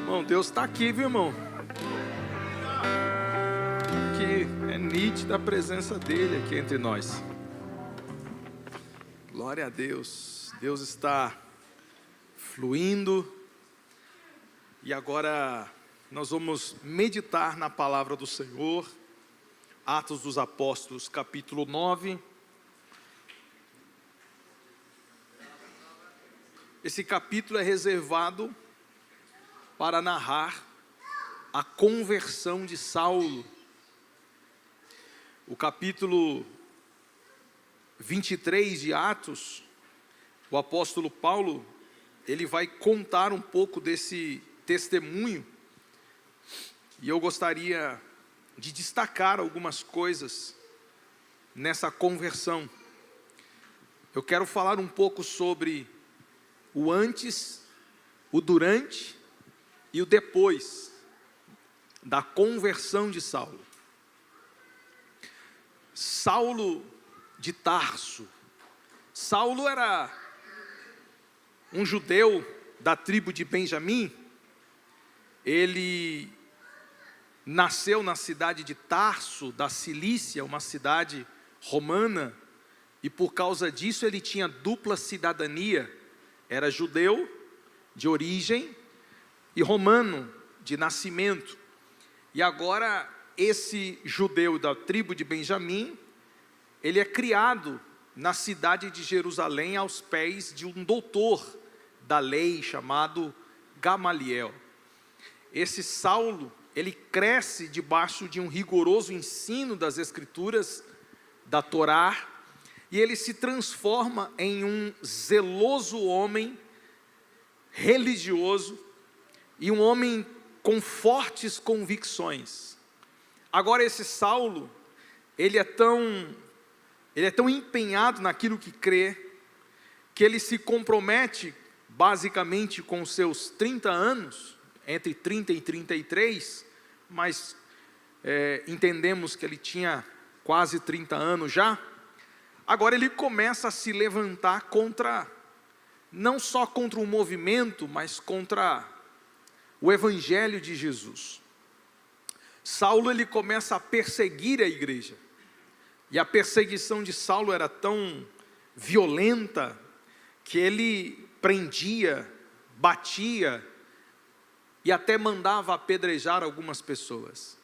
Irmão, Deus está aqui, viu, irmão? Que é nítida a presença dele aqui entre nós. Glória a Deus. Deus está fluindo. E agora nós vamos meditar na palavra do Senhor. Atos dos Apóstolos, capítulo 9. Esse capítulo é reservado para narrar a conversão de Saulo. O capítulo 23 de Atos, o apóstolo Paulo, ele vai contar um pouco desse testemunho. E eu gostaria de destacar algumas coisas nessa conversão. Eu quero falar um pouco sobre o antes, o durante e o depois da conversão de Saulo. Saulo de Tarso. Saulo era um judeu da tribo de Benjamim. Ele nasceu na cidade de Tarso, da Cilícia, uma cidade romana, e por causa disso ele tinha dupla cidadania. Era judeu de origem e romano de nascimento. E agora esse judeu da tribo de Benjamim, ele é criado na cidade de Jerusalém aos pés de um doutor da lei chamado Gamaliel. Esse Saulo, ele cresce debaixo de um rigoroso ensino das Escrituras, da Torá, e ele se transforma em um zeloso homem religioso e um homem com fortes convicções. Agora esse Saulo, ele é tão empenhado naquilo que crê, que ele se compromete basicamente com seus 30 anos, entre 30 e 33, mas entendemos que ele tinha quase 30 anos já. Agora ele começa a se levantar não só contra o movimento, mas contra o evangelho de Jesus. Saulo, ele começa a perseguir a igreja. E a perseguição de Saulo era tão violenta que ele prendia, batia e até mandava apedrejar algumas pessoas.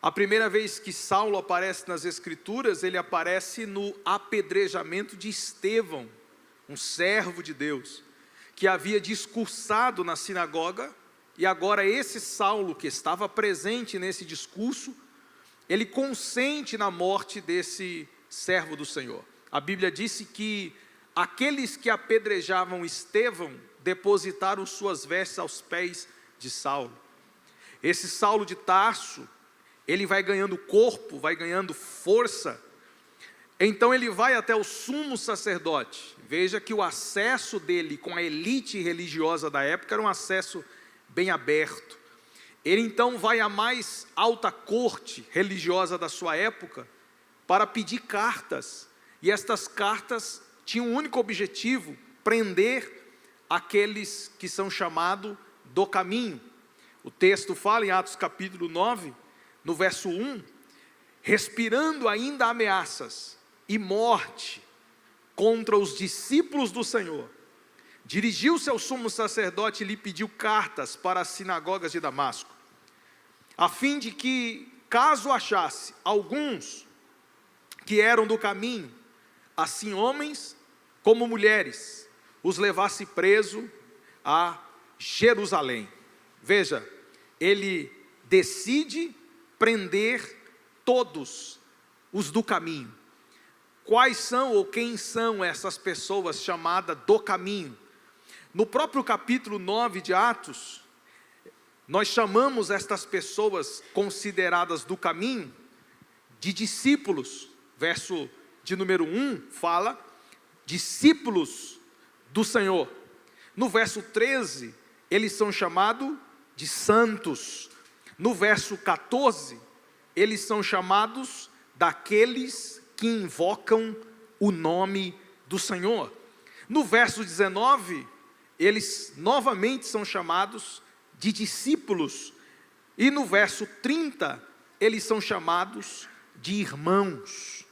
A primeira vez que Saulo aparece nas Escrituras, ele aparece no apedrejamento de Estevão, um servo de Deus, que havia discursado na sinagoga, e agora esse Saulo, que estava presente nesse discurso, ele consente na morte desse servo do Senhor. A Bíblia disse que aqueles que apedrejavam Estevão depositaram suas vestes aos pés de Saulo. Esse Saulo de Tarso, ele vai ganhando corpo, vai ganhando força. Então ele vai até o sumo sacerdote. Veja que o acesso dele com a elite religiosa da época era um acesso bem aberto. Ele então vai à mais alta corte religiosa da sua época para pedir cartas. E estas cartas tinham um único objetivo: prender aqueles que são chamados do caminho. O texto fala em Atos capítulo 9, no verso 1, respirando ainda ameaças e morte contra os discípulos do Senhor, dirigiu-se ao sumo sacerdote e lhe pediu cartas para as sinagogas de Damasco, a fim de que, caso achasse alguns que eram do caminho, assim homens como mulheres, os levasse preso a Jerusalém. Veja, ele decide prender todos os do caminho. Quais são ou quem são essas pessoas chamadas do caminho? No próprio capítulo 9 de Atos, nós chamamos estas pessoas consideradas do caminho de discípulos. Verso de número 1 fala, discípulos do Senhor. No verso 13, eles são chamados de santos. No verso 14, eles são chamados daqueles que invocam o nome do Senhor. No verso 19, eles novamente são chamados de discípulos. E no verso 30, eles são chamados de irmãos.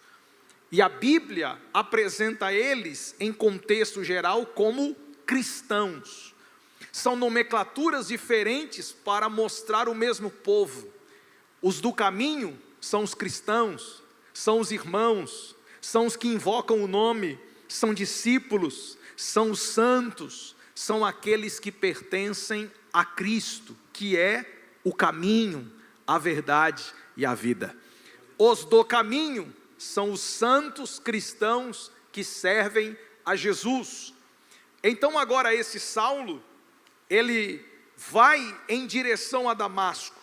E a Bíblia apresenta eles, em contexto geral, como cristãos. São nomenclaturas diferentes para mostrar o mesmo povo. Os do caminho são os cristãos, são os irmãos, são os que invocam o nome, são discípulos, são os santos, são aqueles que pertencem a Cristo, que é o caminho, a verdade e a vida. Os do caminho são os santos cristãos que servem a Jesus. Então agora esse Saulo, ele vai em direção a Damasco,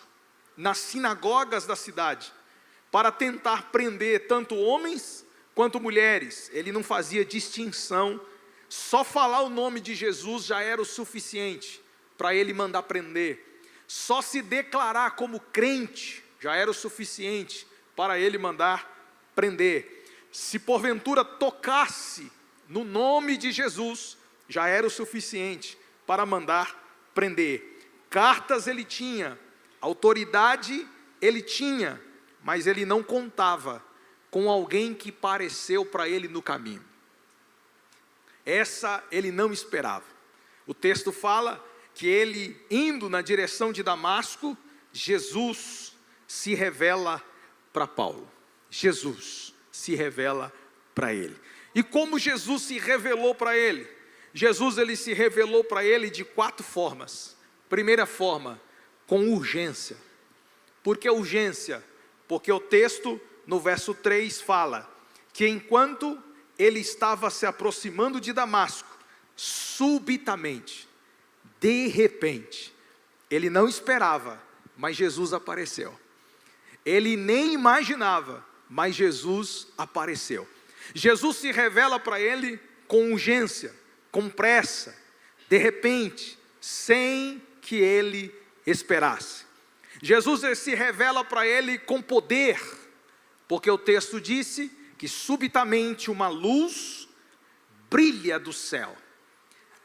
nas sinagogas da cidade, para tentar prender tanto homens quanto mulheres. Ele não fazia distinção, só falar o nome de Jesus já era o suficiente para ele mandar prender. Só se declarar como crente já era o suficiente para ele mandar prender. Se porventura tocasse no nome de Jesus, já era o suficiente para mandar prender. Cartas ele tinha, autoridade ele tinha, mas ele não contava com alguém que pareceu para ele no caminho. Essa ele não esperava. O texto fala que ele, indo na direção de Damasco, Jesus se revela para Paulo. Jesus se revela para ele. E como Jesus se revelou para ele? Jesus ele se revelou para ele de 4 formas. Primeira forma, com urgência. Por que urgência? Porque o texto no verso 3 fala que enquanto ele estava se aproximando de Damasco, subitamente, de repente, ele não esperava, mas Jesus apareceu. Ele nem imaginava, mas Jesus apareceu. Jesus se revela para ele com urgência, com pressa, de repente, sem que ele esperasse. Jesus se revela para ele com poder, porque o texto disse que subitamente uma luz brilha do céu,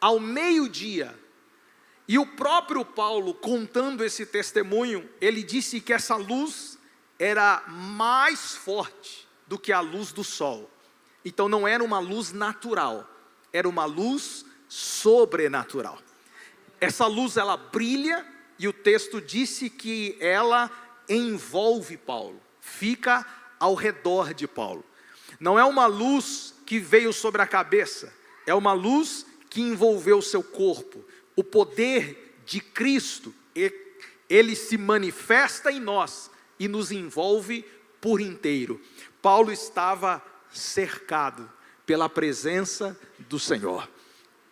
ao meio-dia. E o próprio Paulo, contando esse testemunho, ele disse que essa luz era mais forte do que a luz do sol. Então não era uma luz natural, era uma luz sobrenatural. Essa luz ela brilha, e o texto disse que ela envolve Paulo, fica ao redor de Paulo. Não é uma luz que veio sobre a cabeça, é uma luz que envolveu o seu corpo. O poder de Cristo, ele se manifesta em nós e nos envolve por inteiro. Paulo estava cercado pela presença do Senhor.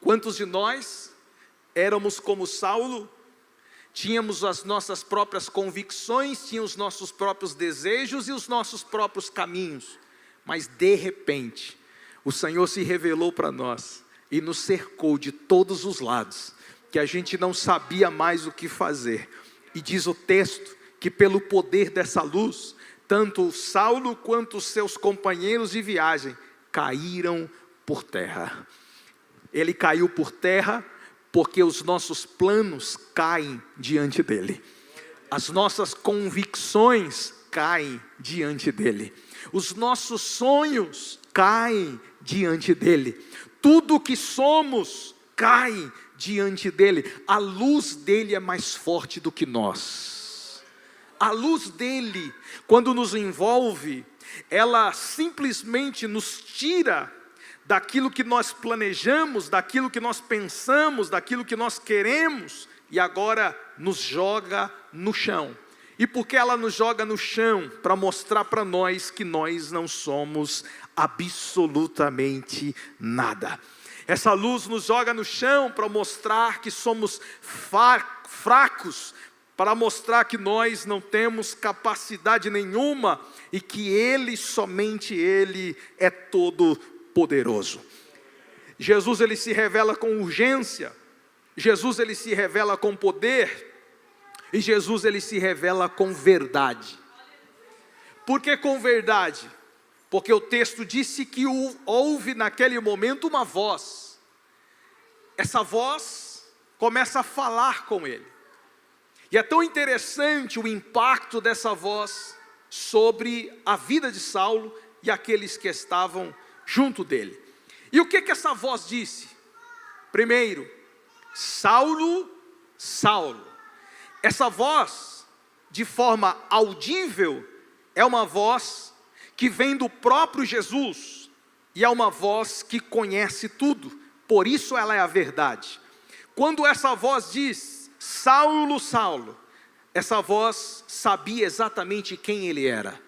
Quantos de nós éramos como Saulo? Tínhamos as nossas próprias convicções, tínhamos os nossos próprios desejos e os nossos próprios caminhos. Mas de repente, o Senhor se revelou para nós e nos cercou de todos os lados, que a gente não sabia mais o que fazer. E diz o texto que pelo poder dessa luz, tanto Saulo quanto os seus companheiros de viagem caíram por terra. Ele caiu por terra porque os nossos planos caem diante dele. As nossas convicções caem diante dele. Os nossos sonhos caem diante dele. Tudo o que somos cai diante dele. A luz dele é mais forte do que nós. A luz dele, quando nos envolve, ela simplesmente nos tira daquilo que nós planejamos, daquilo que nós pensamos, daquilo que nós queremos, e agora nos joga no chão. E por que ela nos joga no chão? Para mostrar para nós que nós não somos absolutamente nada. Essa luz nos joga no chão para mostrar que somos fracos, para mostrar que nós não temos capacidade nenhuma e que Ele, somente Ele, é todo poderoso. Jesus ele se revela com urgência, Jesus ele se revela com poder, e Jesus ele se revela com verdade. Por que com verdade? Porque o texto disse que houve naquele momento uma voz. Essa voz começa a falar com ele. E é tão interessante o impacto dessa voz sobre a vida de Saulo e aqueles que estavam junto dele. E o que essa voz disse? Primeiro, Saulo, Saulo. Essa voz, de forma audível, é uma voz que vem do próprio Jesus, e é uma voz que conhece tudo, por isso ela é a verdade. Quando essa voz diz, Saulo, Saulo, essa voz sabia exatamente quem ele era,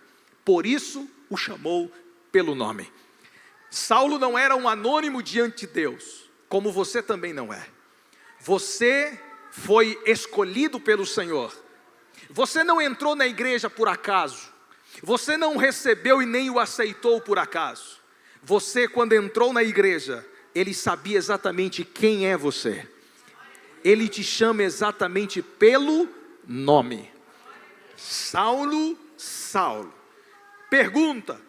por isso o chamou pelo nome. Saulo não era um anônimo diante de Deus, como você também não é. Você foi escolhido pelo Senhor. Você não entrou na igreja por acaso. Você não recebeu e nem o aceitou por acaso. Você, quando entrou na igreja, Ele sabia exatamente quem é você. Ele te chama exatamente pelo nome. Saulo, Saulo. Pergunta: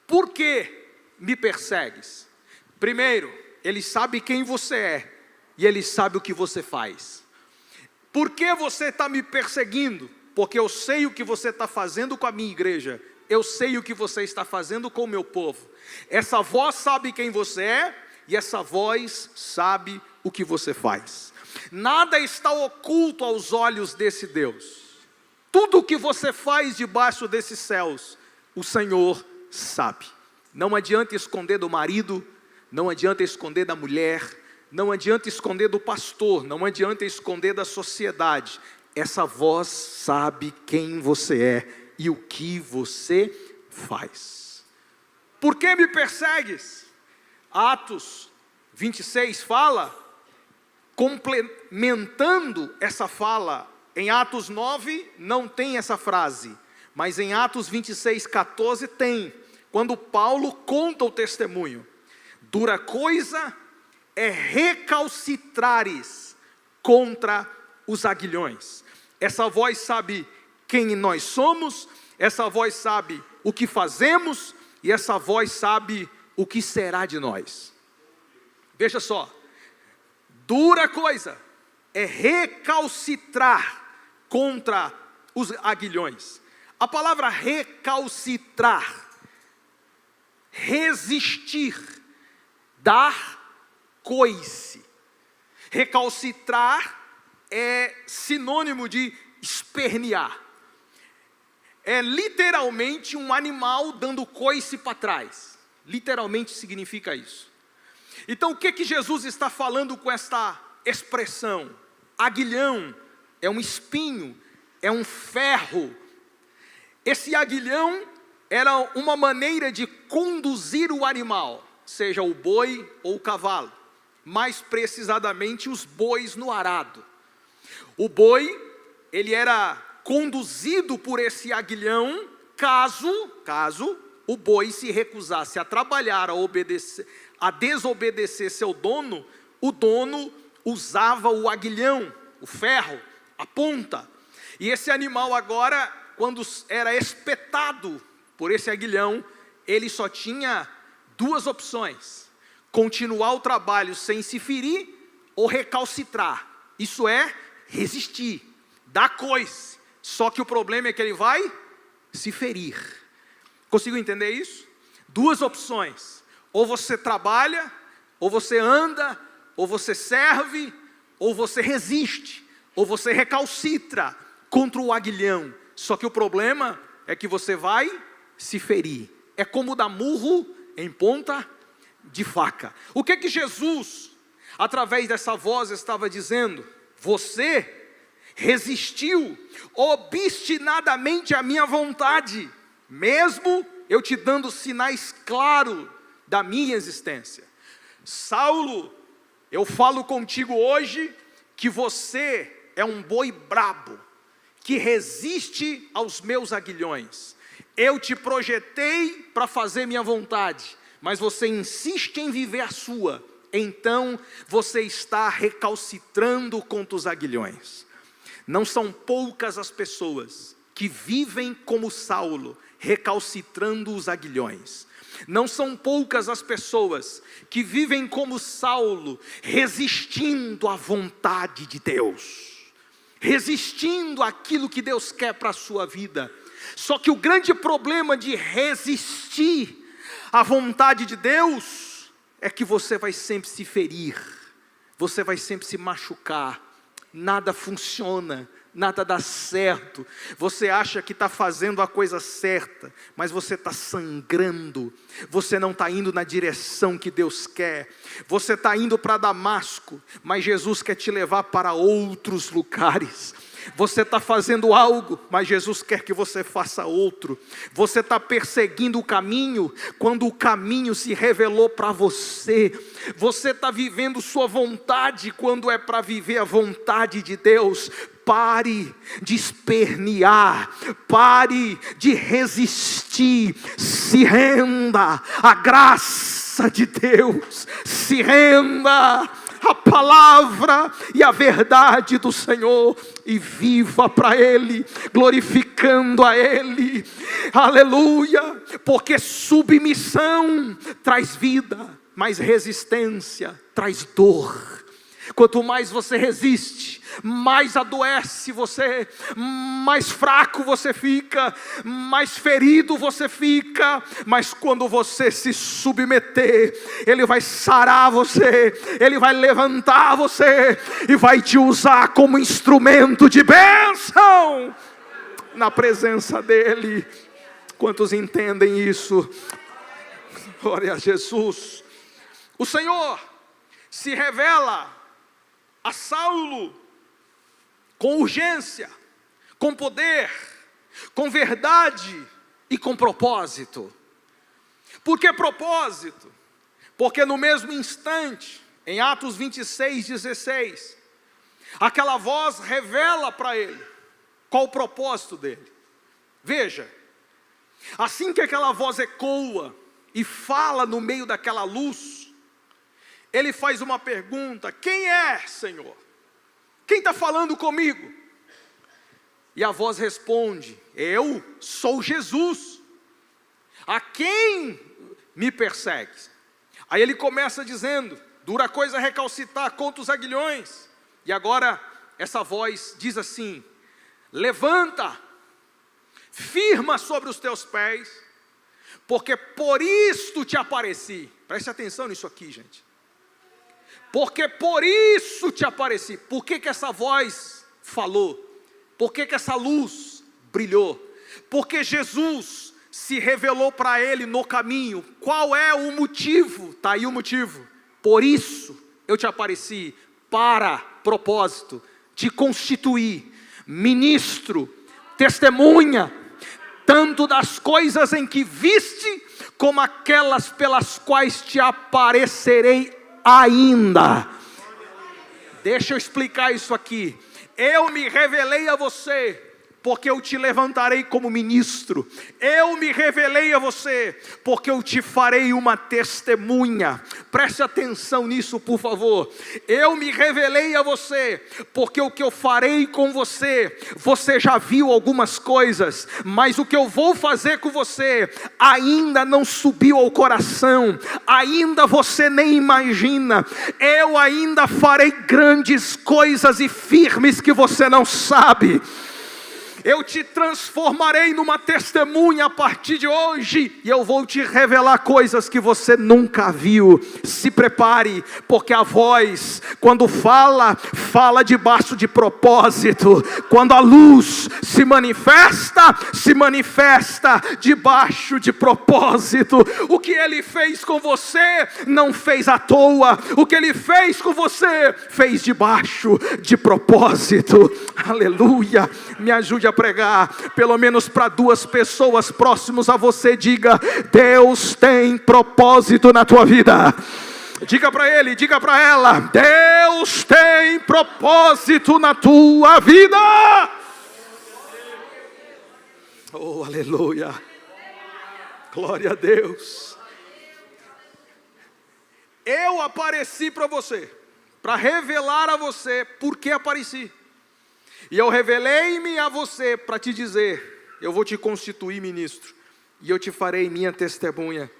por que me persegues? Primeiro, Ele sabe quem você é e Ele sabe o que você faz. Por que você está me perseguindo? Porque eu sei o que você está fazendo com a minha igreja. Eu sei o que você está fazendo com o meu povo. Essa voz sabe quem você é e essa voz sabe o que você faz. Nada está oculto aos olhos desse Deus. Tudo o que você faz debaixo desses céus, o Senhor sabe. Não adianta esconder do marido, não adianta esconder da mulher, não adianta esconder do pastor, não adianta esconder da sociedade. Essa voz sabe quem você é e o que você faz. Por que me persegues? Atos 26 fala, complementando essa fala. Em Atos 9 não tem essa frase, mas em Atos 26, 14 tem. Quando Paulo conta o testemunho: dura coisa é recalcitrares contra os aguilhões. Essa voz sabe quem nós somos, essa voz sabe o que fazemos, e essa voz sabe o que será de nós. Veja só, dura coisa é recalcitrar contra os aguilhões. A palavra recalcitrar, resistir, dar coice. Recalcitrar é sinônimo de espernear. É literalmente um animal dando coice para trás. Literalmente significa isso. Então o que Jesus está falando com esta expressão? Aguilhão é um espinho, é um ferro. Esse aguilhão era uma maneira de conduzir o animal, seja o boi ou o cavalo. Mais precisamente os bois no arado. O boi, ele era conduzido por esse aguilhão, caso o boi se recusasse a trabalhar, a desobedecer seu dono, o dono usava o aguilhão, o ferro, a ponta. E esse animal agora, quando era espetado por esse aguilhão, ele só tinha duas opções: continuar o trabalho sem se ferir ou recalcitrar. Isso é resistir, dar coice. Só que o problema é que ele vai se ferir. Conseguiu entender isso? Duas opções: ou você trabalha, ou você anda, ou você serve, ou você resiste, ou você recalcitra contra o aguilhão. Só que o problema é que você vai se ferir. É como dar murro em ponta de faca. O que Jesus, através dessa voz, estava dizendo? Você resistiu obstinadamente à minha vontade, mesmo eu te dando sinais claros da minha existência. Saulo, eu falo contigo hoje que você é um boi brabo, que resiste aos meus aguilhões. Eu te projetei para fazer minha vontade, mas você insiste em viver a sua. Então você está recalcitrando contra os aguilhões. Não são poucas as pessoas que vivem como Saulo, recalcitrando os aguilhões. Não são poucas as pessoas que vivem como Saulo, resistindo à vontade de Deus. resistindo àquilo que Deus quer para a sua vida. Só que o grande problema de resistir à vontade de Deus é que você vai sempre se ferir, você vai sempre se machucar, nada funciona, nada dá certo. Você acha que está fazendo a coisa certa, mas você está sangrando, você não está indo na direção que Deus quer. Você está indo para Damasco, mas Jesus quer te levar para outros lugares. Você está fazendo algo, mas Jesus quer que você faça outro. Você está perseguindo o caminho, quando o caminho se revelou para você. Você está vivendo sua vontade, quando é para viver a vontade de Deus. Pare de espernear, pare de resistir, se renda à graça de Deus, se renda à palavra e à verdade do Senhor, e viva para Ele, glorificando a Ele, aleluia, porque submissão traz vida, mas resistência traz dor. Quanto mais você resiste, mais adoece você, mais fraco você fica, mais ferido você fica. Mas quando você se submeter, Ele vai sarar você, Ele vai levantar você e vai te usar como instrumento de bênção na presença dEle. Quantos entendem isso? Glória a Jesus. O Senhor se revela a Saulo com urgência, com poder, com verdade e com propósito. Por que propósito? Porque no mesmo instante, em Atos 26:16, aquela voz revela para ele qual o propósito dele. Veja, assim que aquela voz ecoa e fala no meio daquela luz, ele faz uma pergunta: quem é, Senhor? Quem está falando comigo? E a voz responde: eu sou Jesus, a quem me persegues? Aí ele começa dizendo: dura coisa recalcitar contra os aguilhões. E agora essa voz diz assim: levanta, firma sobre os teus pés, porque por isto te apareci. Preste atenção nisso aqui, gente. Porque por isso te apareci. Por que essa voz falou? Por que essa luz brilhou? Porque Jesus se revelou para ele no caminho. Qual é o motivo? Está aí o motivo. Por isso eu te apareci, para propósito, te constituir ministro, testemunha, tanto das coisas em que viste, como aquelas pelas quais te aparecerei ainda. Deixa eu explicar isso aqui. Eu me revelei a você, porque eu te levantarei como ministro. Eu me revelei a você, porque eu te farei uma testemunha. Preste atenção nisso, por favor. Eu me revelei a você, porque o que eu farei com você, você já viu algumas coisas, mas o que eu vou fazer com você, ainda não subiu ao coração, ainda você nem imagina. Eu ainda farei grandes coisas e firmes que você não sabe. Eu te transformarei numa testemunha a partir de hoje, e eu vou te revelar coisas que você nunca viu. Se prepare, porque a voz, quando fala, fala debaixo de propósito. Quando a luz se manifesta debaixo de propósito. O que Ele fez com você, não fez à toa. O que Ele fez com você, fez debaixo de propósito. Aleluia. Me ajude a pregar, pelo menos para 2 pessoas próximas a você. Diga: Deus tem propósito na tua vida. Diga para ele, diga para ela: Deus tem propósito na tua vida. Oh, aleluia. Glória a Deus. Eu apareci para você, para revelar a você por que apareci. E eu revelei-me a você para te dizer: eu vou te constituir ministro, e eu te farei minha testemunha,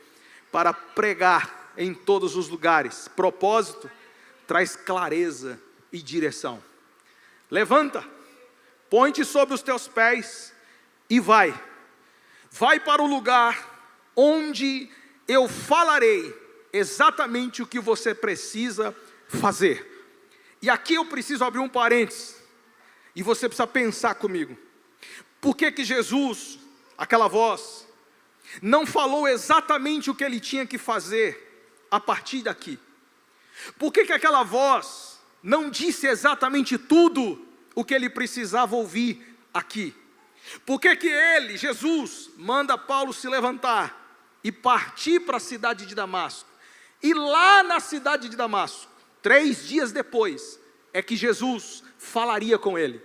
para pregar em todos os lugares. Propósito traz clareza e direção. Levanta, põe-te sobre os teus pés e vai. Vai para o lugar onde eu falarei exatamente o que você precisa fazer. E aqui eu preciso abrir um parênteses, e você precisa pensar comigo. Por que que Jesus, aquela voz, não falou exatamente o que ele tinha que fazer a partir daqui? Por que que aquela voz não disse exatamente tudo o que ele precisava ouvir aqui? Por que que ele, Jesus, manda Paulo se levantar e partir para a cidade de Damasco? E lá na cidade de Damasco, 3 dias depois, é que Jesus falaria com ele.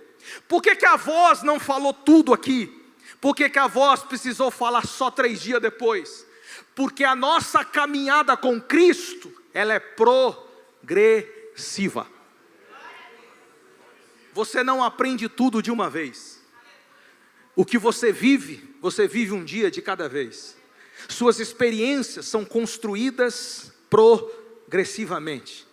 Por que que a voz não falou tudo aqui? Por que que a voz precisou falar só 3 dias depois? Porque a nossa caminhada com Cristo, ela é progressiva. Você não aprende tudo de uma vez. O que você vive um dia de cada vez. Suas experiências são construídas progressivamente.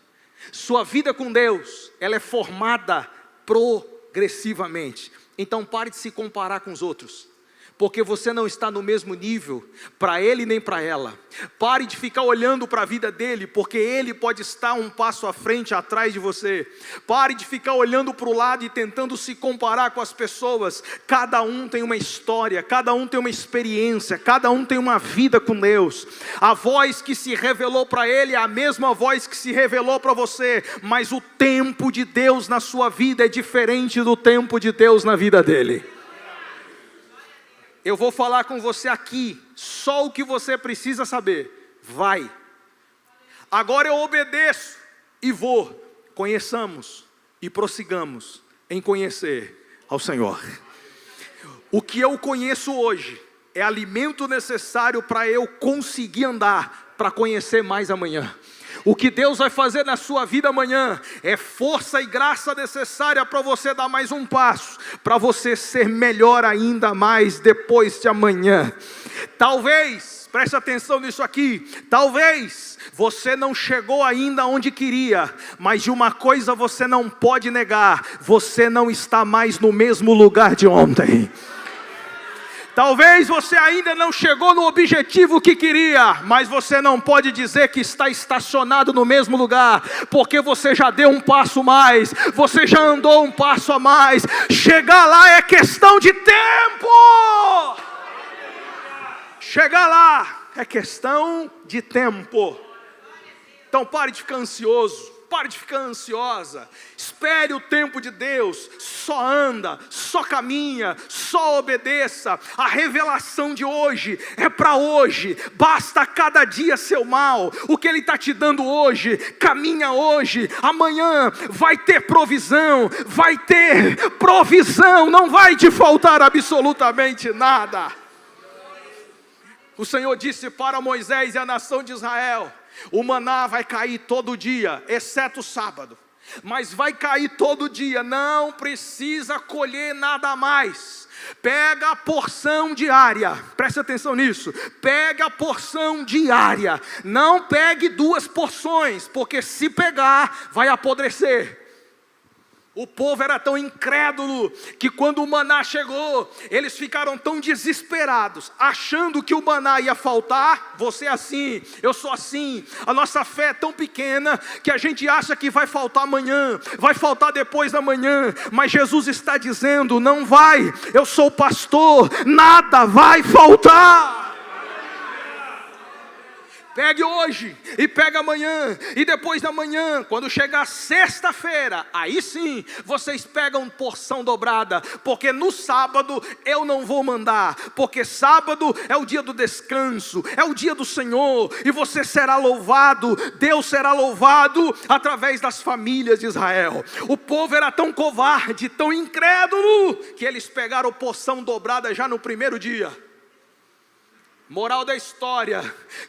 Sua vida com Deus, ela é formada progressivamente. Então pare de se comparar com os outros, porque você não está no mesmo nível para ele nem para ela. Pare de ficar olhando para a vida dele, porque ele pode estar um passo à frente, atrás de você. Pare de ficar olhando para o lado e tentando se comparar com as pessoas. Cada um tem uma história, cada um tem uma experiência, cada um tem uma vida com Deus. A voz que se revelou para ele é a mesma voz que se revelou para você, mas o tempo de Deus na sua vida é diferente do tempo de Deus na vida dele. Eu vou falar com você aqui, só o que você precisa saber. Vai. Agora eu obedeço e vou. Conheçamos e prossigamos em conhecer ao Senhor. O que eu conheço hoje é alimento necessário para eu conseguir andar, para conhecer mais amanhã. O que Deus vai fazer na sua vida amanhã é força e graça necessária para você dar mais um passo, para você ser melhor ainda mais depois de amanhã. Talvez, preste atenção nisso aqui, talvez você não chegou ainda onde queria, mas de uma coisa você não pode negar: você não está mais no mesmo lugar de ontem. Talvez você ainda não chegou no objetivo que queria, mas você não pode dizer que está estacionado no mesmo lugar, porque você já deu um passo mais, você já andou um passo a mais. Chegar lá é questão de tempo. Chegar lá é questão de tempo. Então pare de ficar ansioso. Pare de ficar ansiosa, espere o tempo de Deus, só anda, só caminha, só obedeça. A revelação de hoje é para hoje, basta cada dia seu mal. O que Ele está te dando hoje, caminha hoje, amanhã vai ter provisão, não vai te faltar absolutamente nada. O Senhor disse para Moisés e a nação de Israel: o maná vai cair todo dia, exceto o sábado. Mas vai cair todo dia, não precisa colher nada mais. Pega a porção diária, preste atenção nisso. Pega a porção diária, não pegue 2 porções, porque se pegar, vai apodrecer. O povo era tão incrédulo que quando o maná chegou, eles ficaram tão desesperados, achando que o maná ia faltar. Você é assim, eu sou assim. A nossa fé é tão pequena que a gente acha que vai faltar amanhã, vai faltar depois da manhã. Mas Jesus está dizendo: não vai, eu sou o pastor, nada vai faltar. Pegue hoje e pega amanhã, e depois da manhã, quando chegar sexta-feira, aí sim, vocês pegam porção dobrada, porque no sábado eu não vou mandar, porque sábado é o dia do descanso, é o dia do Senhor, e você será louvado, Deus será louvado através das famílias de Israel. O povo era tão covarde, tão incrédulo, que eles pegaram porção dobrada já no primeiro dia. Moral da história: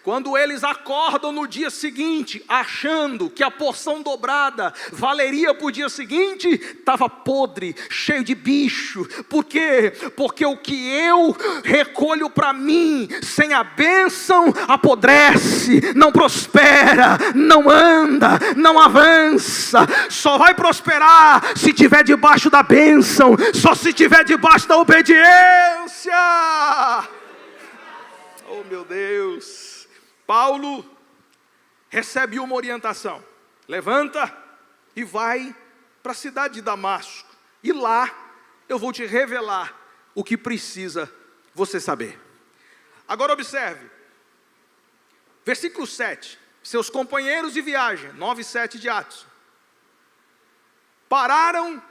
quando eles acordam no dia seguinte, achando que a porção dobrada valeria para o dia seguinte, estava podre, cheio de bicho. Por quê? Porque o que eu recolho para mim, sem a bênção, apodrece, não prospera, não anda, não avança. Só vai prosperar se estiver debaixo da bênção, só se estiver debaixo da obediência. Oh meu Deus. Paulo recebe uma orientação: levanta e vai para a cidade de Damasco, e lá eu vou te revelar o que precisa você saber. Agora observe, versículo 7, seus companheiros de viagem, 9:7 de Atos, pararam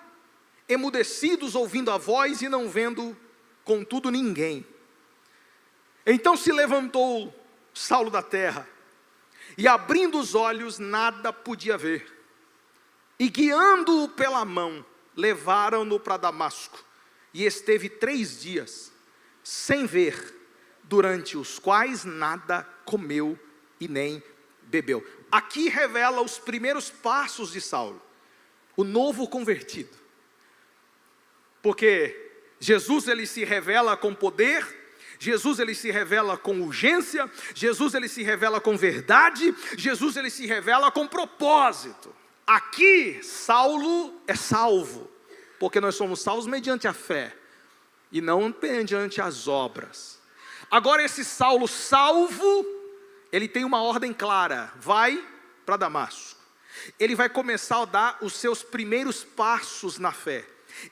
emudecidos, ouvindo a voz e não vendo contudo ninguém. Então se levantou Saulo da terra, e abrindo os olhos nada podia ver, e guiando-o pela mão, levaram-no para Damasco, e esteve 3 dias sem ver, durante os quais nada comeu e nem bebeu. Aqui revela os primeiros passos de Saulo, o novo convertido, porque Jesus ele se revela com poder, Jesus ele se revela com urgência, Jesus ele se revela com verdade, Jesus ele se revela com propósito. Aqui Saulo é salvo, porque nós somos salvos mediante a fé, e não mediante as obras. Agora esse Saulo salvo, ele tem uma ordem clara: vai para Damasco. Ele vai começar a dar os seus primeiros passos na fé,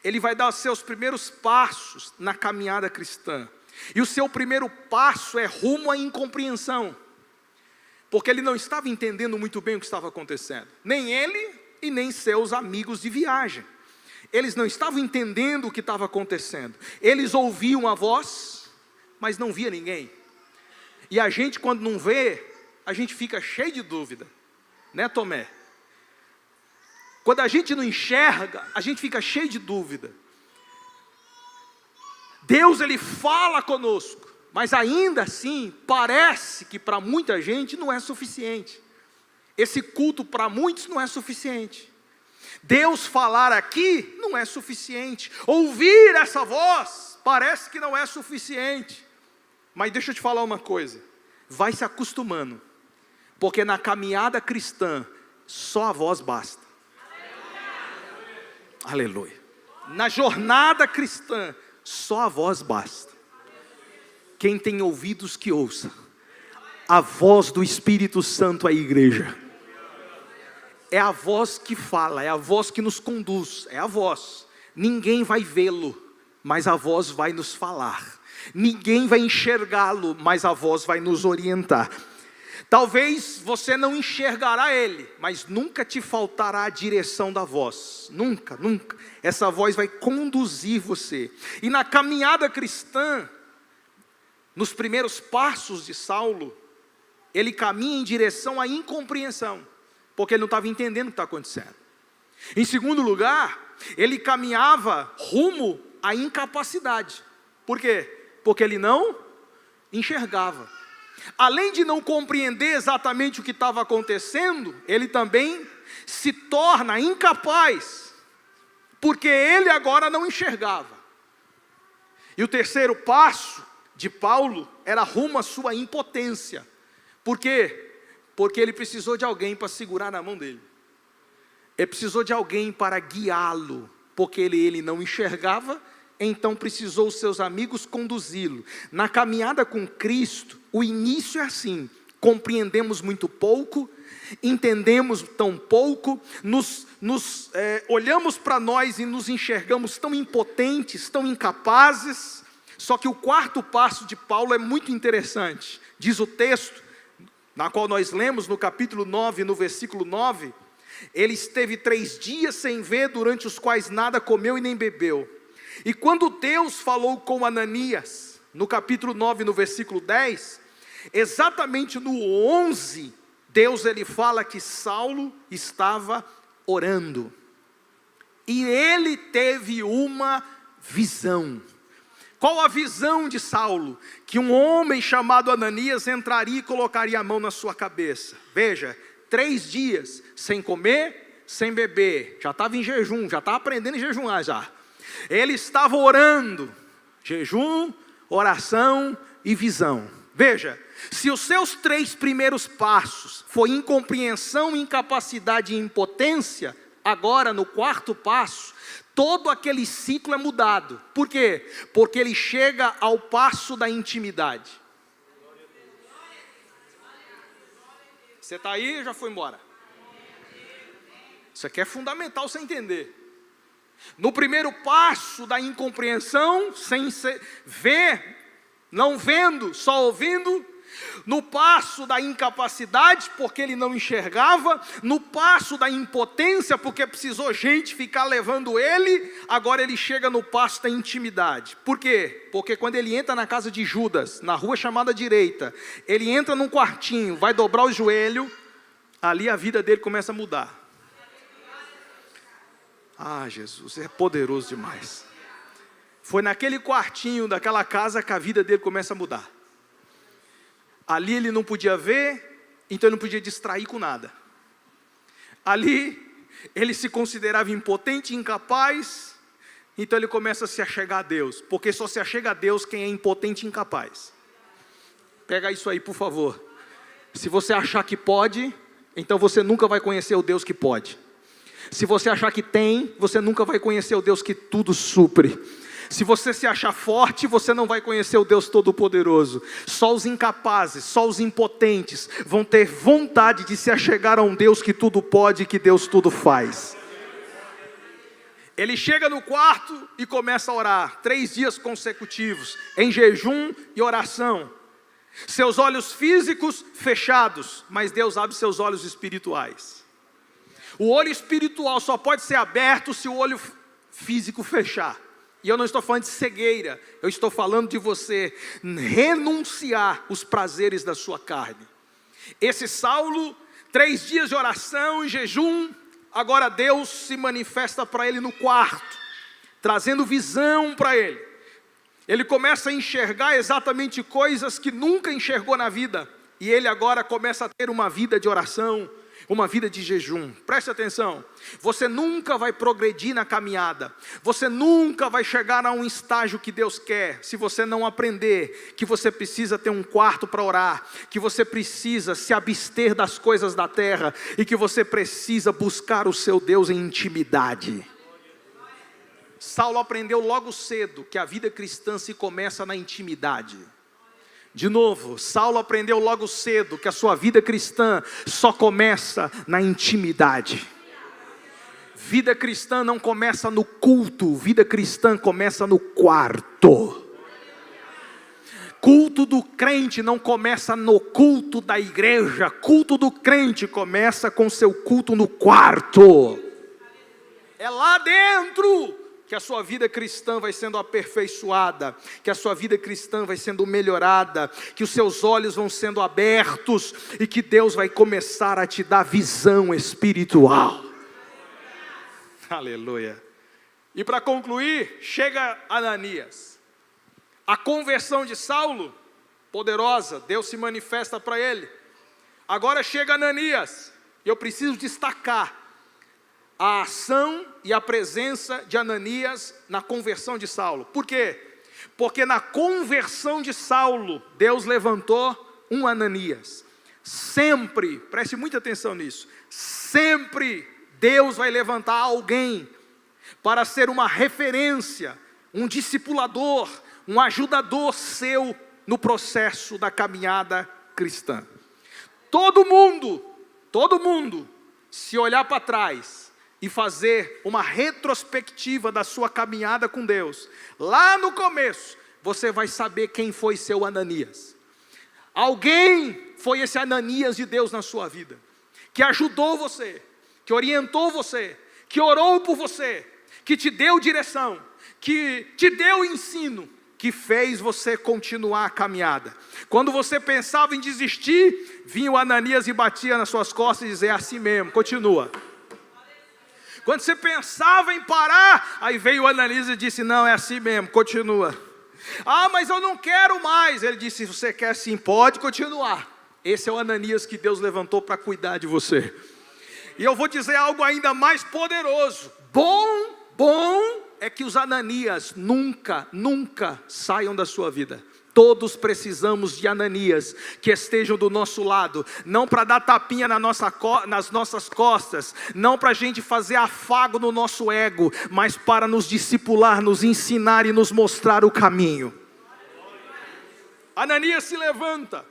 ele vai dar os seus primeiros passos na caminhada cristã. E o seu primeiro passo é rumo à incompreensão, porque ele não estava entendendo muito bem o que estava acontecendo, nem ele e nem seus amigos de viagem. Eles não estavam entendendo o que estava acontecendo. Eles ouviam a voz, mas não via ninguém. E a gente, quando não vê, a gente fica cheio de dúvida, né, Tomé? Quando a gente não enxerga, a gente fica cheio de dúvida. Deus ele fala conosco, mas ainda assim parece que para muita gente não é suficiente. Esse culto para muitos não é suficiente. Deus falar aqui não é suficiente. Ouvir essa voz parece que não é suficiente. Mas deixa eu te falar uma coisa: vai se acostumando, porque na caminhada cristã só a voz basta. Aleluia. Na jornada cristã só a voz basta. Quem tem ouvidos que ouça a voz do Espírito Santo à igreja. É a voz que fala, é a voz que nos conduz, é a voz. Ninguém vai vê-lo, mas a voz vai nos falar. Ninguém vai enxergá-lo, mas a voz vai nos orientar. Talvez você não enxergará ele, mas nunca te faltará a direção da voz. Nunca, nunca. Essa voz vai conduzir você. E na caminhada cristã, nos primeiros passos de Saulo, ele caminha em direção à incompreensão, porque ele não estava entendendo o que está acontecendo. Em segundo lugar, ele caminhava rumo à incapacidade. Por quê? Porque ele não enxergava. Além de não compreender exatamente o que estava acontecendo, ele também se torna incapaz, porque ele agora não enxergava. E o terceiro passo de Paulo era rumo à sua impotência. Por quê? Porque ele precisou de alguém para segurar na mão dele. Ele precisou de alguém para guiá-lo, porque ele não enxergava, então precisou os seus amigos conduzi-lo. Na caminhada com Cristo, o início é assim: compreendemos muito pouco, entendemos tão pouco, olhamos para nós e nos enxergamos tão impotentes, tão incapazes. Só que o quarto passo de Paulo é muito interessante. Diz o texto, na qual nós lemos no capítulo 9, no versículo 9, ele esteve 3 dias sem ver, durante os quais nada comeu e nem bebeu. E quando Deus falou com Ananias, no capítulo 9, no versículo 10, exatamente no 11, Deus ele fala que Saulo estava orando. E ele teve uma visão. Qual a visão de Saulo? Que um homem chamado Ananias entraria e colocaria a mão na sua cabeça. Veja, 3 dias sem comer, sem beber. Já estava em jejum, já estava aprendendo a jejuar já. Ele estava orando. Jejum, oração e visão. Veja, se os seus 3 primeiros passos foi incompreensão, incapacidade e impotência, agora no 4º passo, todo aquele ciclo é mudado. Por quê? Porque ele chega ao passo da intimidade. Você está aí ou já foi embora? Isso aqui é fundamental você entender. No primeiro passo da incompreensão, sem ver, não vendo, só ouvindo. No passo da incapacidade, porque ele não enxergava. No passo da impotência, porque precisou gente ficar levando ele. Agora ele chega no passo da intimidade. Por quê? Porque quando ele entra na casa de Judas, na rua chamada direita, ele entra num quartinho, vai dobrar o joelho, ali a vida dele começa a mudar. Ah, Jesus, é poderoso demais. Foi naquele quartinho daquela casa que a vida dele começa a mudar. Ali ele não podia ver, então ele não podia distrair com nada. Ali ele se considerava impotente, incapaz, então ele começa a se achegar a Deus, porque só se achega a Deus quem é impotente e incapaz. Pega isso aí, por favor. Se você achar que pode, então você nunca vai conhecer o Deus que pode. Se você achar que tem, você nunca vai conhecer o Deus que tudo supre. Se você se achar forte, você não vai conhecer o Deus Todo-Poderoso. Só os incapazes, só os impotentes vão ter vontade de se achegar a um Deus que tudo pode e que Deus tudo faz. Ele chega no quarto e começa a orar, 3 dias consecutivos, em jejum e oração. Seus olhos físicos fechados, mas Deus abre seus olhos espirituais. O olho espiritual só pode ser aberto se o olho físico fechar. E eu não estou falando de cegueira, eu estou falando de você renunciar os prazeres da sua carne. Esse Saulo, 3 dias de oração e jejum, agora Deus se manifesta para ele no quarto, trazendo visão para ele. Ele começa a enxergar exatamente coisas que nunca enxergou na vida, e ele agora começa a ter uma vida de oração, uma vida de jejum. Preste atenção, você nunca vai progredir na caminhada, você nunca vai chegar a um estágio que Deus quer, se você não aprender que você precisa ter um quarto para orar, que você precisa se abster das coisas da terra, e que você precisa buscar o seu Deus em intimidade. Saulo aprendeu logo cedo que a vida cristã se começa na intimidade. De novo, Saulo aprendeu logo cedo que a sua vida cristã só começa na intimidade. Vida cristã não começa no culto, vida cristã começa no quarto. Culto do crente não começa no culto da igreja, culto do crente começa com seu culto no quarto. É lá dentro que a sua vida cristã vai sendo aperfeiçoada, que a sua vida cristã vai sendo melhorada, que os seus olhos vão sendo abertos, e que Deus vai começar a te dar visão espiritual. Aleluia. E para concluir, chega Ananias. A conversão de Saulo, poderosa, Deus se manifesta para ele. Agora chega Ananias, e eu preciso destacar a ação e a presença de Ananias na conversão de Saulo. Por quê? Porque na conversão de Saulo, Deus levantou um Ananias. Sempre, preste muita atenção nisso, sempre Deus vai levantar alguém para ser uma referência, um discipulador, um ajudador seu no processo da caminhada cristã. Todo mundo, se olhar para trás e fazer uma retrospectiva da sua caminhada com Deus, lá no começo, você vai saber quem foi seu Ananias. Alguém foi esse Ananias de Deus na sua vida, que ajudou você, que orientou você, que orou por você, que te deu direção, que te deu ensino, que fez você continuar a caminhada. Quando você pensava em desistir, vinha o Ananias e batia nas suas costas e dizia: é assim mesmo, continua. Quando você pensava em parar, aí veio o Ananias e disse: não, é assim mesmo, continua. Ah, mas eu não quero mais. Ele disse, se você quer sim, pode continuar. Esse é o Ananias que Deus levantou para cuidar de você. E eu vou dizer algo ainda mais poderoso. Bom é que os Ananias nunca saiam da sua vida. Todos precisamos de Ananias que estejam do nosso lado, não para dar tapinha nas nossas costas, não para a gente fazer afago no nosso ego, mas para nos discipular, nos ensinar e nos mostrar o caminho. Ananias se levanta.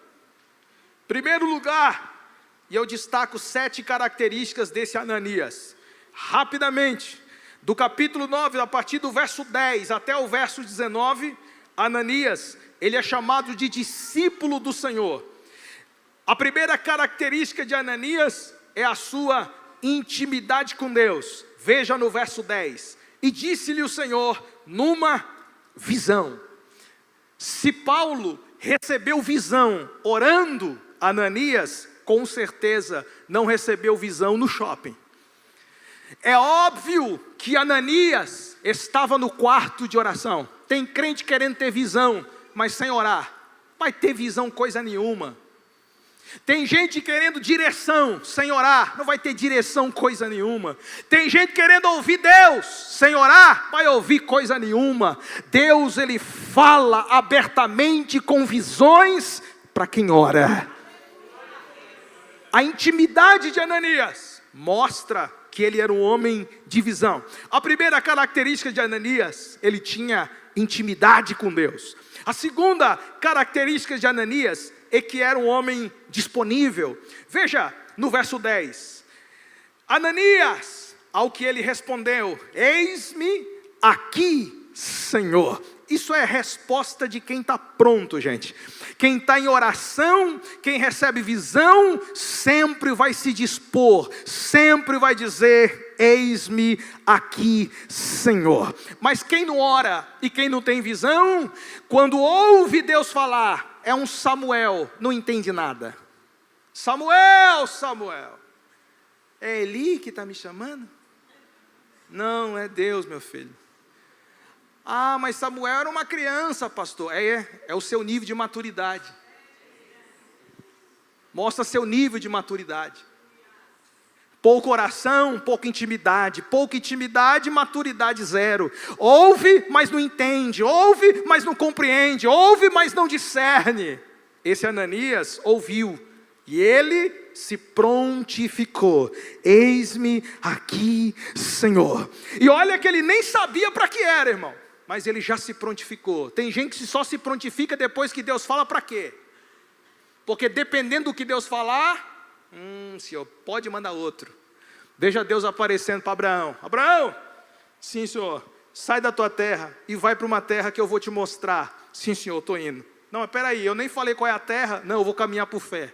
Primeiro lugar, e eu destaco 7 características desse Ananias, rapidamente, do capítulo 9, a partir do verso 10 até o verso 19, Ananias, ele é chamado de discípulo do Senhor. A primeira característica de Ananias é a sua intimidade com Deus. Veja no verso 10. E disse-lhe o Senhor numa visão. Se Paulo recebeu visão orando, Ananias, com certeza, não recebeu visão no shopping. É óbvio que Ananias estava no quarto de oração. Tem crente querendo ter visão, mas sem orar. Vai ter visão coisa nenhuma. Tem gente querendo direção, sem orar. Não vai ter direção coisa nenhuma. Tem gente querendo ouvir Deus, sem orar. Vai ouvir coisa nenhuma. Deus, Ele fala abertamente com visões para quem ora. A intimidade de Ananias mostra que ele era um homem de visão. A primeira característica de Ananias, ele tinha intimidade com Deus. A segunda característica de Ananias é que era um homem disponível. Veja no verso 10. Ananias, ao que ele respondeu, eis-me aqui, Senhor. Isso é resposta de quem está pronto, gente. Quem está em oração, quem recebe visão, sempre vai se dispor, sempre vai dizer, eis-me aqui, Senhor. Mas quem não ora e quem não tem visão, quando ouve Deus falar, é um Samuel, não entende nada. Samuel, Samuel, é Eli que está me chamando? Não, é Deus, meu filho. Ah, mas Samuel era uma criança, pastor. É o seu nível de maturidade. Mostra seu nível de maturidade. Pouca oração, pouca intimidade, maturidade zero. Ouve, mas não entende. Ouve, mas não compreende. Ouve, mas não discerne. Esse Ananias ouviu. E ele se prontificou. Eis-me aqui, Senhor. E olha que ele nem sabia para que era, irmão. Mas ele já se prontificou. Tem gente que só se prontifica depois que Deus fala para quê? Porque dependendo do que Deus falar, Senhor, pode mandar outro. Veja Deus aparecendo para Abraão. Abraão, sim, Senhor, sai da tua terra e vai para uma terra que eu vou te mostrar. Sim, Senhor, estou indo. Não, mas peraí, eu nem falei qual é a terra. Não, eu vou caminhar por fé.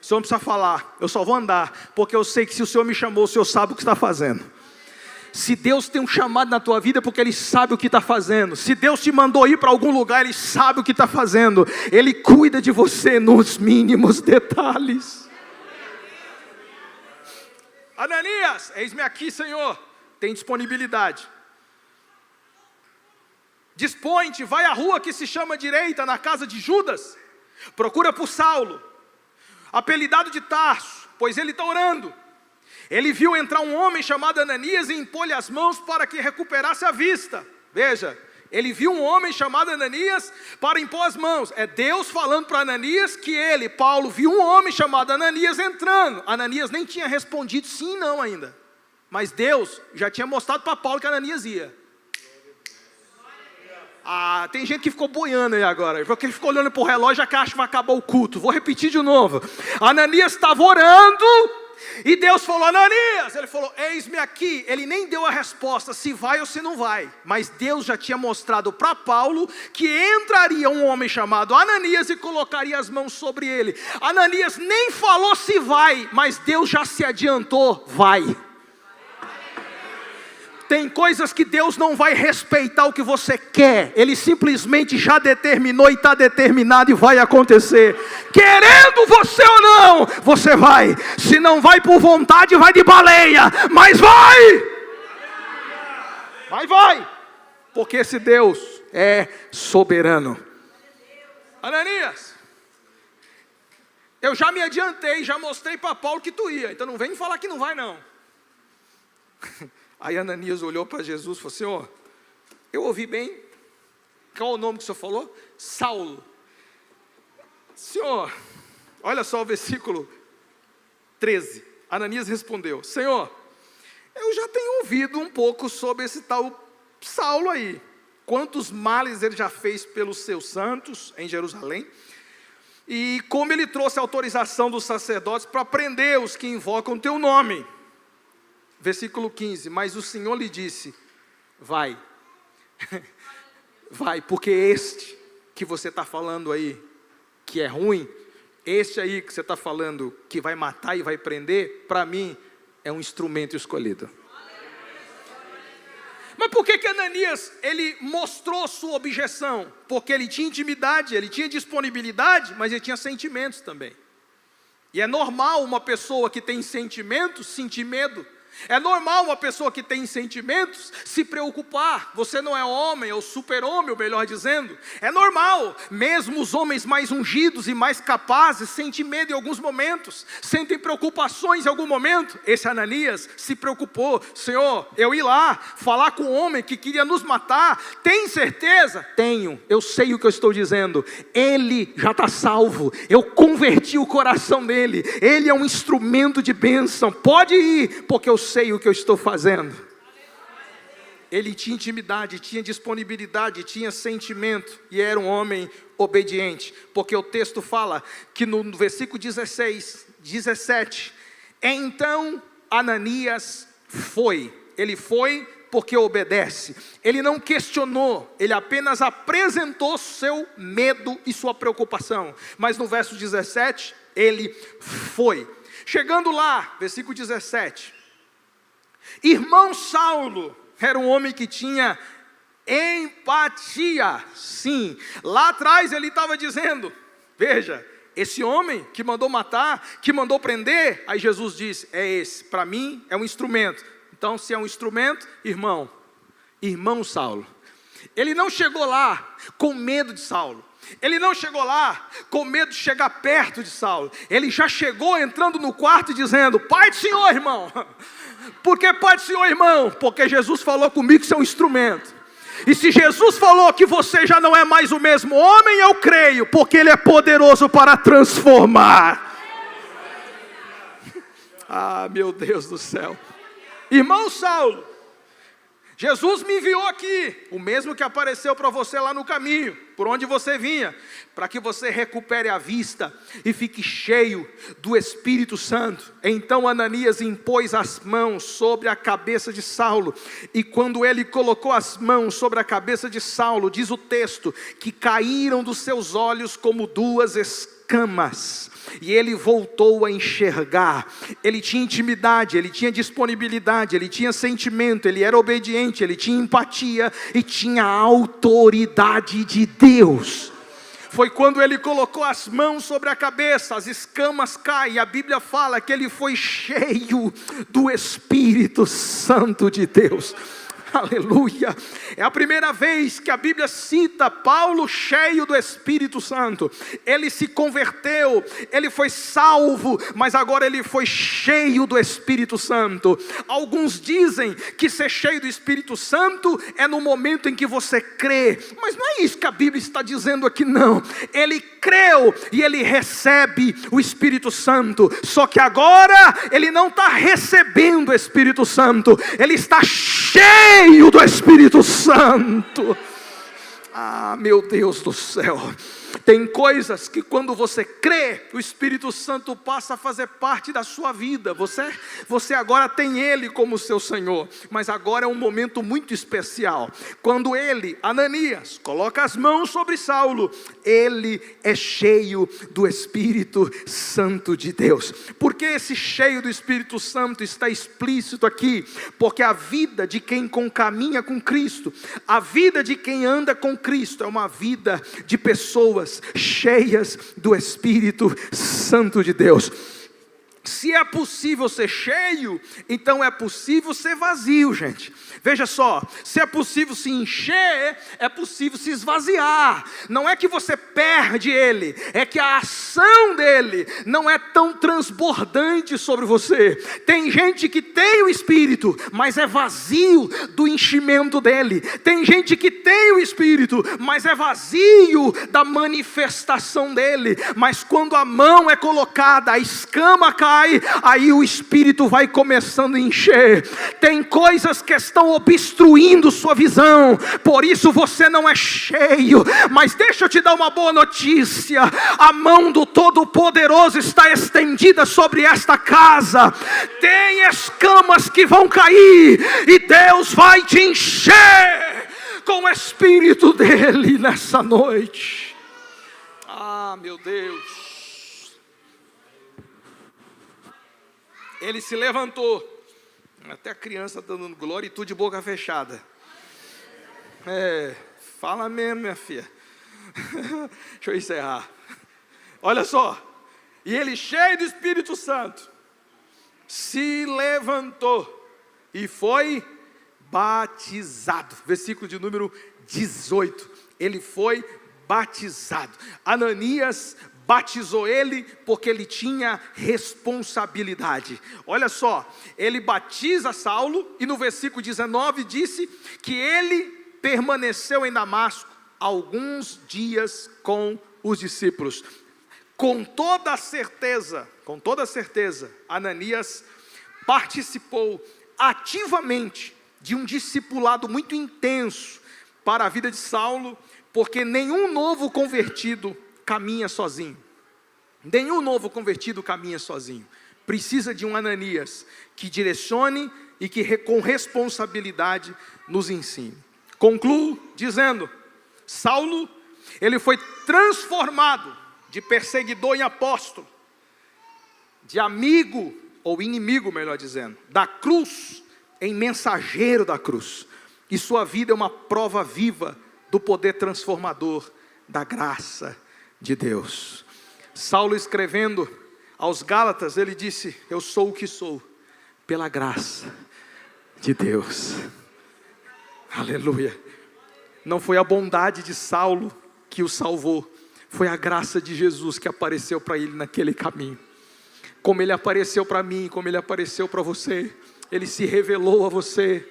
O Senhor não precisa falar, eu só vou andar, porque eu sei que se o Senhor me chamou, o Senhor sabe o que está fazendo. Se Deus tem um chamado na tua vida, é porque Ele sabe o que está fazendo. Se Deus te mandou ir para algum lugar, Ele sabe o que está fazendo. Ele cuida de você nos mínimos detalhes. Ananias, eis-me aqui, Senhor. Tem disponibilidade. Dispõe-te, vai à rua que se chama direita, na casa de Judas. Procura por Saulo, apelidado de Tarso, pois ele está orando. Ele viu entrar um homem chamado Ananias e impôs-lhe as mãos para que recuperasse a vista. Veja, ele viu um homem chamado Ananias para impor as mãos. É Deus falando para Ananias que ele, Paulo, viu um homem chamado Ananias entrando. Ananias nem tinha respondido sim não ainda. Mas Deus já tinha mostrado para Paulo que Ananias ia. Ah, tem gente que ficou boiando aí agora, porque ele ficou olhando para o relógio, já que acha que vai acabar o culto. Vou repetir de novo. Ananias estava orando, e Deus falou, Ananias, ele falou, eis-me aqui. Ele nem deu a resposta, se vai ou se não vai. Mas Deus já tinha mostrado para Paulo, que entraria um homem chamado Ananias, e colocaria as mãos sobre ele. Ananias nem falou se vai, mas Deus já se adiantou, vai. Tem coisas que Deus não vai respeitar o que você quer. Ele simplesmente já determinou e está determinado e vai acontecer. Querendo você ou não, você vai. Se não vai por vontade, vai de baleia. Mas vai! Vai! Porque esse Deus é soberano. Ananias, eu já me adiantei, já mostrei para Paulo que tu ia, então não vem me falar que não vai não. Aí Ananias olhou para Jesus e falou: Senhor, eu ouvi bem, qual é o nome que o senhor falou? Saulo. Senhor, olha só o versículo 13, Ananias respondeu: Senhor, eu já tenho ouvido um pouco sobre esse tal Saulo aí, quantos males ele já fez pelos seus santos em Jerusalém, e como ele trouxe a autorização dos sacerdotes para prender os que invocam teu nome. Versículo 15, mas o Senhor lhe disse: vai, vai, porque este que você está falando aí, que é ruim, este aí que você está falando, que vai matar e vai prender, para mim, é um instrumento escolhido. Mas por que Ananias, ele mostrou sua objeção? Porque ele tinha intimidade, ele tinha disponibilidade, mas ele tinha sentimentos também. E é normal uma pessoa que tem sentimentos sentir medo. É normal uma pessoa que tem sentimentos se preocupar. Você não é homem, ou super-homem, ou melhor dizendo. É normal, mesmo os homens mais ungidos e mais capazes sentem medo em alguns momentos, sentem preocupações em algum momento. Esse Ananias se preocupou: Senhor, eu ir lá, falar com o homem que queria nos matar, tem certeza? Tenho, eu sei o que eu estou dizendo, ele já está salvo, eu converti o coração dele, ele é um instrumento de bênção, pode ir, porque eu sei o que eu estou fazendo. Ele tinha intimidade, tinha disponibilidade, tinha sentimento, e era um homem obediente, porque o texto fala que no versículo 17, então Ananias foi, ele foi porque obedece, ele não questionou, ele apenas apresentou seu medo e sua preocupação, mas no verso 17, ele foi. Chegando lá, versículo 17, irmão Saulo era um homem que tinha empatia, sim. Lá atrás ele estava dizendo: veja, esse homem que mandou matar, que mandou prender, aí Jesus disse: é esse, para mim é um instrumento. Então se é um instrumento, irmão Saulo. Ele não chegou lá com medo de Saulo. Ele não chegou lá com medo de chegar perto de Saulo. Ele já chegou entrando no quarto e dizendo: Pai do Senhor, irmão. Por que Pai do Senhor, irmão? Porque Jesus falou comigo que você é um instrumento. E se Jesus falou que você já não é mais o mesmo homem, eu creio, porque Ele é poderoso para transformar. Ah, meu Deus do céu. Irmão Saulo, Jesus me enviou aqui, o mesmo que apareceu para você lá no caminho, por onde você vinha, para que você recupere a vista e fique cheio do Espírito Santo. Então Ananias impôs as mãos sobre a cabeça de Saulo, e quando ele colocou as mãos sobre a cabeça de Saulo, diz o texto, que caíram dos seus olhos como duas escamas, e ele voltou a enxergar. Ele tinha intimidade, ele tinha disponibilidade, ele tinha sentimento, ele era obediente, ele tinha empatia e tinha a autoridade de Deus. Foi quando ele colocou as mãos sobre a cabeça, as escamas caem, e a Bíblia fala que ele foi cheio do Espírito Santo de Deus. Aleluia, é a primeira vez que a Bíblia cita Paulo cheio do Espírito Santo. Ele se converteu, ele foi salvo, mas agora ele foi cheio do Espírito Santo. Alguns dizem que ser cheio do Espírito Santo é no momento em que você crê, mas não é isso que a Bíblia está dizendo aqui não. Ele creu e ele recebe o Espírito Santo, só que agora ele não está recebendo o Espírito Santo, ele está cheio do Espírito Santo. Ah, meu Deus do céu. Tem coisas que quando você crê, o Espírito Santo passa a fazer parte da sua vida. Você agora tem Ele como seu Senhor. Mas agora é um momento muito especial. Quando ele, Ananias, coloca as mãos sobre Saulo, ele é cheio do Espírito Santo de Deus. Por que esse cheio do Espírito Santo está explícito aqui? Porque a vida de quem caminha com Cristo, a vida de quem anda com Cristo, é uma vida de pessoas cheias do Espírito Santo de Deus. Se é possível ser cheio, então é possível ser vazio, gente. Veja só, se é possível se encher, é possível se esvaziar. Não é que você perde ele, é que a ação dele não é tão transbordante sobre você. Tem gente que tem o Espírito, mas é vazio do enchimento dele. Tem gente que tem o Espírito, mas é vazio da manifestação dele. Mas quando a mão é colocada, a escama cai, aí o Espírito vai começando a encher. Tem coisas que estão obstruindo sua visão, por isso você não é cheio. Mas deixa eu te dar uma boa notícia: a mão do Todo-Poderoso está estendida sobre esta casa. Tem escamas que vão cair, e Deus vai te encher com o Espírito dele nessa noite. Ah, meu Deus. Ele se levantou. Até a criança está dando glória e tu de boca fechada. Fala mesmo, minha filha. Deixa eu encerrar. Olha só. E ele, cheio do Espírito Santo, se levantou e foi batizado. Versículo de número 18. Ele foi batizado. Ananias batizou ele porque ele tinha responsabilidade. Olha só, ele batiza Saulo e no versículo 19 disse que ele permaneceu em Damasco alguns dias com os discípulos. Com toda certeza, Ananias participou ativamente de um discipulado muito intenso para a vida de Saulo, porque nenhum novo convertido caminha sozinho. Nenhum novo convertido caminha sozinho. Precisa de um Ananias que direcione e que com responsabilidade nos ensine. Concluo dizendo, Saulo, ele foi transformado de perseguidor em apóstolo, de amigo ou inimigo, melhor dizendo, da cruz em mensageiro da cruz. E sua vida é uma prova viva do poder transformador da graça de Deus. Saulo, escrevendo aos Gálatas, ele disse: eu sou o que sou pela graça de Deus. Aleluia. Não foi a bondade de Saulo que o salvou, foi a graça de Jesus que apareceu para ele naquele caminho. Como ele apareceu para mim, como ele apareceu para você, ele se revelou a você,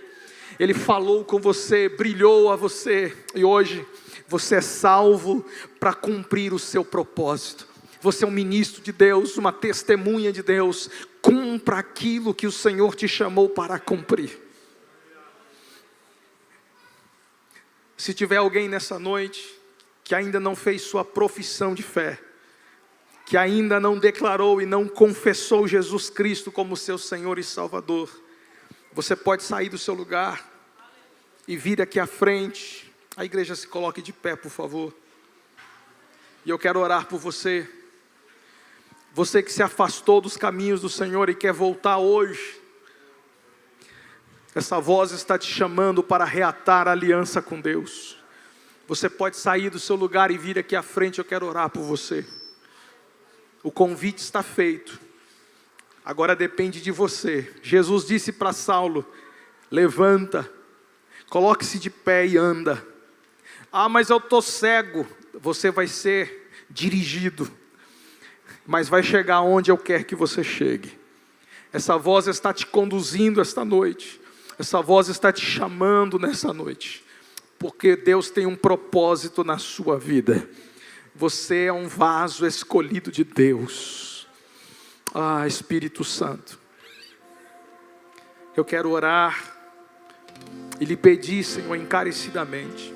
ele falou com você, brilhou a você, e hoje você é salvo para cumprir o seu propósito. Você é um ministro de Deus, uma testemunha de Deus. Cumpra aquilo que o Senhor te chamou para cumprir. Se tiver alguém nessa noite que ainda não fez sua profissão de fé, que ainda não declarou e não confessou Jesus Cristo como seu Senhor e Salvador, você pode sair do seu lugar e vir aqui à frente. A igreja se coloque de pé, por favor. E eu quero orar por você. Você que se afastou dos caminhos do Senhor e quer voltar hoje. Essa voz está te chamando para reatar a aliança com Deus. Você pode sair do seu lugar e vir aqui à frente, eu quero orar por você. O convite está feito. Agora depende de você. Jesus disse para Saulo: levanta, coloque-se de pé e anda. Ah, mas eu estou cego. Você vai ser dirigido, mas vai chegar onde eu quero que você chegue. Essa voz está te conduzindo esta noite. Essa voz está te chamando nessa noite, porque Deus tem um propósito na sua vida. Você é um vaso escolhido de Deus. Ah, Espírito Santo, eu quero orar e lhe pedir, Senhor, encarecidamente,